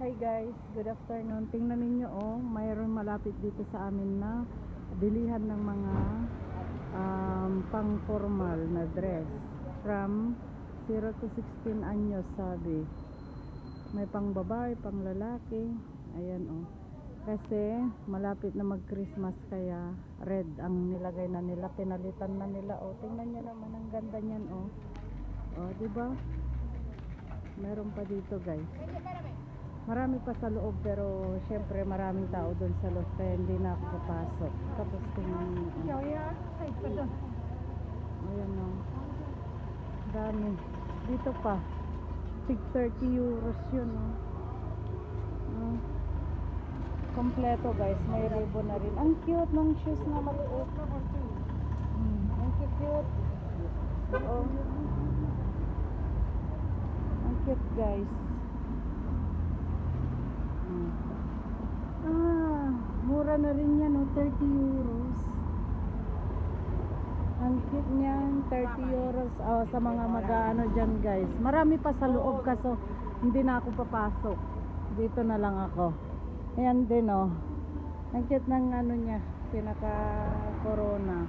Hi guys, good afternoon. Tingnan ninyo mayroon malapit dito sa amin na bilihan ng mga pang formal na dress from 0 to 16 anyos sabi. May pang babae, pang lalaki. Ayan Kasi malapit na mag Christmas kaya red ang nilagay na nila, pinalitan na nila. Tingnan niyo naman ang ganda niyan di ba? Meron pa dito guys. Marami pa sa loob pero syempre maraming tao doon sa loob kaya hindi na ako papasok. Tapos tingnan niyo. Ayan dami. Dito pa. Tig 30 euros yun kompleto guys. May ribbon na rin. Ang cute ng shoes na maliit. Ang cute. Ang cute guys. Mura na rin yan 30 euros. Ang cute niyan, 30 euros sa mga mag-ano dyan guys. Marami pa sa loob kaso hindi na ako papasok. Dito na lang ako. Ayan din ang cute ng niya, pinaka corona.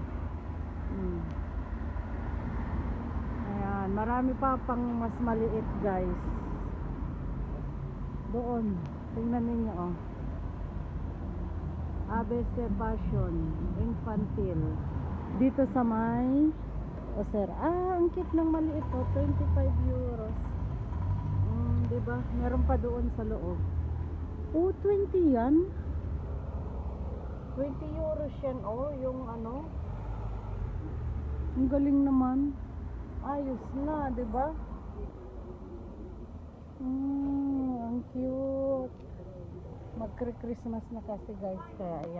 Ayan, marami pa pang mas maliit guys. Doon, tingnan ninyo ABC Fashion Infantil dito sa may sir. Ang cute ng maliit 25 euros. Diba? Meron pa doon sa loob. 20 yan. 20 euros yan yung ang galing naman. Ayos na, diba? Ang cute. Magkri-Christmas na kasi guys, kaya ayan.